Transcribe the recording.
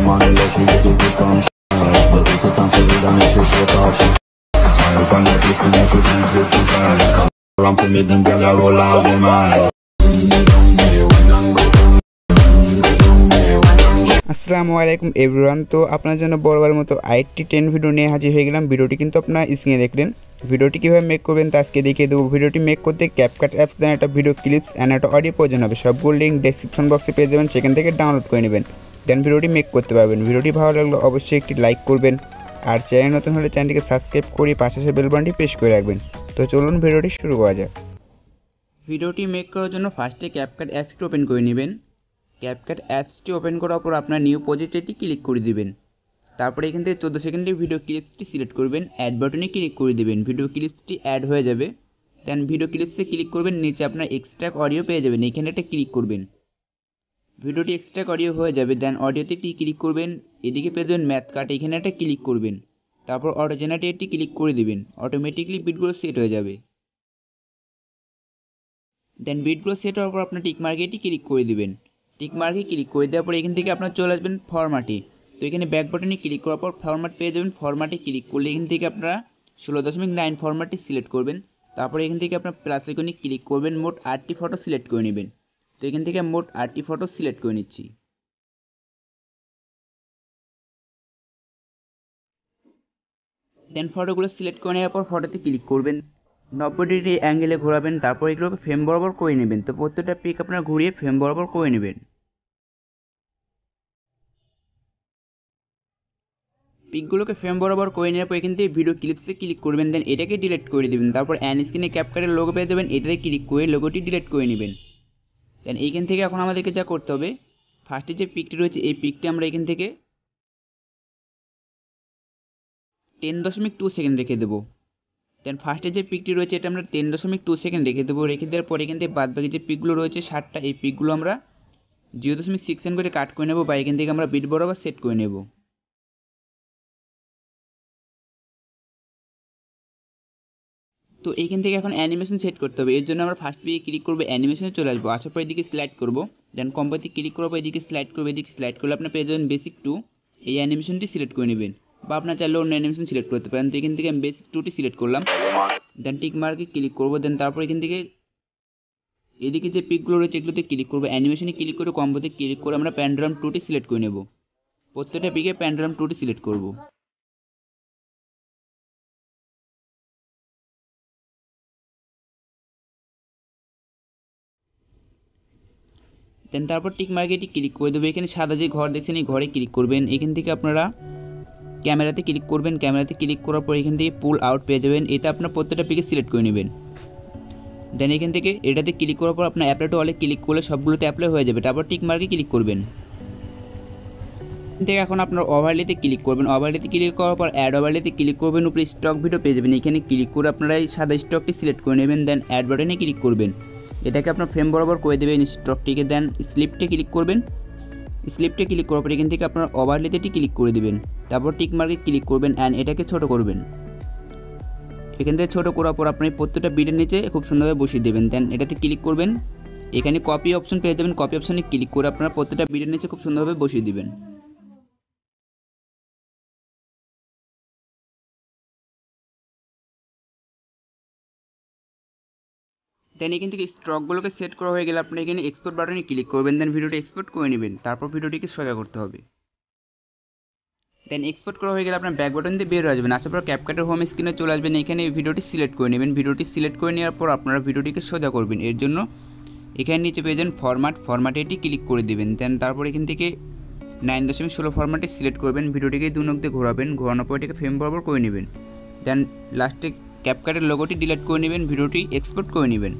money, let she get it become shines. But it's a time to read and make sure talk. Smile upon your face when you should dance with his eyes. Ramp me them girl, I roll out them eyes. আসসালামু আলাইকুম everyone. তো আপনার জন্য বরাবরের মতো IT 10 video নিয়ে হাজির হয়ে গেলাম। ভিডিওটি কিন্তু আপনারা স্ক্রিনে দেখলেন। ভিডিওটি কীভাবে মেক করবেন তা আজকে দেখিয়ে দেবো। ভিডিওটি মেক করতে ক্যাপকাট অ্যাপস দেন একটা ভিডিও ক্লিপস অ্যান্ড একটা অডিও প্রয়োজন হবে। সবগুলো লিঙ্ক ডেসক্রিপশন বক্সে পেয়ে যাবেন, সেখান থেকে ডাউনলোড করে নেবেন, দেন ভিডিওটি মেক করতে পারবেন। ভিডিওটি ভালো লাগলে অবশ্যই একটি লাইক করবেন, আর চ্যানেল নতুন হলে চ্যানেলটিকে সাবস্ক্রাইব করে পাশে বেল বাটনটি প্রেস করে রাখবেন। তো চলুন ভিডিওটি শুরু করা যাক। ভিডিওটি মেক করার জন্য ফার্স্টে ক্যাপকাট অ্যাপসটি ওপেন করে নেবেন। ক্যাপকাট অ্যাপসটি ওপেন করার পর আপনার নিউ প্রজেক্টটি ক্লিক করে দিবেন। তারপরে এখান থেকে 14 সেকেন্ডের ভিডিও ক্লিপসটি সিলেক্ট করবেন, অ্যাড বাটনে ক্লিক করে দেবেন। ভিডিও ক্লিপসটি অ্যাড হয়ে যাবে, দেন ভিডিও ক্লিপসে ক্লিক করবেন। নিচে আপনার এক্সট্রাক্ট অডিও পেয়ে যাবেন, এখানে একটা ক্লিক করবেন। ভিডিওটি এক্সট্রাক্ট অডিও হয়ে যাবে, দেন অডিওতে ক্লিক করবেন। এদিকে পেয়ে যাবেন ম্যাথ কাট, এখানে একটা ক্লিক করবেন। তারপর অটো জেনারেটরটি ক্লিক করে দেবেন, অটোমেটিকলি বিটগুলো সেট হয়ে যাবে। দেন বিটগুলো সেট হওয়ার পর আপনার টিক মার্কেটি ক্লিক করে দেবেন। টিক মার্কে ক্লিক করে দেওয়ার পর এখান থেকে আপনার চলে আসবেন ফরম্যাটে। তো এখানে ব্যাক বাটনে ক্লিক করার পর ফরম্যাট পেয়ে যাবেন। ফরম্যাটে ক্লিক করলে এখান থেকে আপনারা 16.9 ফরম্যাটটি সিলেক্ট করবেন। তারপরে এখান থেকে আপনার প্লাস আইকনে ক্লিক করবেন, মোট 8টি ফটো সিলেক্ট করে নেবেন। তো এখান থেকে মোট 8টি ফটো সিলেক্ট করে নিচ্ছি। দেন ফটোগুলো সিলেক্ট করে নেওয়ার পর ফটোতে ক্লিক করবেন, 90 ডিগ্রি অ্যাঙ্গেলে ঘোরাবেন। তারপর এগুলোকে ফ্রেম বরাবর করে নেবেন। তো প্রত্যেকটা পিক আপনারা ঘুরিয়ে ফ্রেম বরাবর করে নেবেন। পিকগুলোকে ফ্রেম বরাবর করে নেওয়ার পর এখান থেকে ভিডিও ক্লিপসে ক্লিক করবেন, দেন এটাকে ডিলিট করে দেবেন। তারপর অ্যান স্ক্রিনে ক্যাপকাটের লোগো পেয়ে যাবেন, এটাতে ক্লিক করে লোগোটি ডিলিট করে নেবেন। দেন এইখান থেকে এখন আমাদেরকে যা করতে হবে, ফার্স্টে যে পিকটি রয়েছে এই পিকটি আমরা এখান থেকে 10.2 সেকেন্ড রেখে দেবো। দেন ফার্স্টে যে পিকটি রয়েছে এটা আমরা 10.2 সেকেন্ড রেখে দেবো। রেখে দেওয়ার পর এখান থেকে বাদবাকি যে পিকগুলো রয়েছে 7টা, এই পিকগুলো আমরা 0.6 সেকেন্ড করে কাট করে নেবো, বা এখান থেকে আমরা বিট বরাবর সেট করে নেব। তো এইখান থেকে এখন অ্যানিমেশন সেট করতে হবে। এর জন্য আমরা ফার্স্ট পেজে ক্লিক করবো, অ্যানিমেশনে চলে আসবো। আসার পর এদিকে স্লাইড করবো, দেন কম্পোতে ক্লিক করার পর এদিকে স্লাইড করবো। এদিকে স্লাইড করলে আপনার পেয়ে যাবেন বেসিক 2, এই অ্যানিমেশনটি সিলেক্ট করে নেবেন, বা আপনার চাইলে অন্য অ্যানিমেশন সিলেক্ট করতে পারেন। তো এখান থেকে আমি বেসিক 2টি সিলেক্ট করলাম, দেন টিক মার্কে ক্লিক করবো। দেন তারপর এখান থেকে এদিকে যে পিকগুলো রয়েছে এগুলোতে ক্লিক করবো, অ্যানিমেশনে ক্লিক করে কম্পোতে ক্লিক করে আমরা প্যান্ডারাম 2টি সিলেক্ট করে নেব। প্রত্যেকটা পিকে প্যান্ডারাম 2টি সিলেক্ট করবো। দেন তারপর টিক মার্কেটি ক্লিক করে দেবো। এখানে সাদা যে ঘর দেখছেন এই ঘরে ক্লিক করবেন। এখান থেকে আপনারা ক্যামেরাতে ক্লিক করবেন, ক্যামেরাতে ক্লিক করার পর এখান থেকে পুল আউট পেয়ে যাবেন। এটা আপনার প্রত্যেকটা পিকে সিলেক্ট করে নেবেন। দেন এখান থেকে এটাতে ক্লিক করার পর আপনার অ্যাপ্লাই টু অলে ক্লিক করলে সবগুলোতে অ্যাপ্লাই হয়ে যাবে। তারপর টিক মার্কে ক্লিক করবেন। এখান থেকে এখন আপনার ওভারলেতে ক্লিক করবেন। ওভারলেতে ক্লিক করার পর অ্যাড ওভারলেতে ক্লিক করবেন, উপরে স্টক ভিডিও পেয়ে যাবেন। এখানে ক্লিক করে আপনারা এই সাদা স্টকটি সিলেক্ট করে নেবেন, দেন অ্যাড বাটনে ক্লিক করবেন। এটাকে আপনার ফ্রেম বরাবর করে দেবেন স্টকটিকে। দেন স্লিপটে ক্লিক করবেন। স্লিপটে ক্লিক করার পর এখান থেকে আপনার ওভারলেতে ক্লিক করে দেবেন। তারপর টিক মার্কে ক্লিক করবেন অ্যান্ড এটাকে ছোট করবেন। এখান থেকে ছোটো করার পর আপনি প্রত্যেকটা বিটের নিচে খুব সুন্দরভাবে বসিয়ে দেবেন। দেন এটাতে ক্লিক করবেন, এখানে কপি অপশন পেয়ে যাবেন। কপি অপশনে ক্লিক করে আপনারা প্রত্যেকটা বিটের নিচে খুব সুন্দরভাবে বসিয়ে দেবেন। দেন এখান থেকে স্ট্রকগুলোকে সেট করা হয়ে গেলে আপনি এখানে এক্সপোর্ট বাটনে ক্লিক করবেন, দেন ভিডিওটি এক্সপোর্ট করে নেবেন। তারপর ভিডিওটিকে সোজা করতে হবে। দেন এক্সপোর্ট করা হয়ে গেলে আপনার ব্যাক বাটন দিয়ে বের হয়ে আসবেন। আসার পর ক্যাপকাটের হোম স্ক্রিনে চলে আসবেন। এখানে ভিডিওটি সিলেক্ট করে নেবেন। ভিডিওটি সিলেক্ট করে নেওয়ার পর আপনারা ভিডিওটিকে সোজা করবেন। এর জন্য এখানে নিচে পেয়ে যান ফরম্যাটে এটি ক্লিক করে দেবেন। দেন তারপর এখান থেকে 9.16 ফরম্যাটে সিলেক্ট করবেন। ভিডিওটিকে 2 নখ দিয়ে ঘোরাবেন, ঘোরানোর পর এটাকে ফ্রেম বরাবর করে নেবেন। দেন লাস্টে ক্যাপকাটের লোগোটি ডিলিট করে নেবেন, ভিডিওটি এক্সপোর্ট করে নেবেন।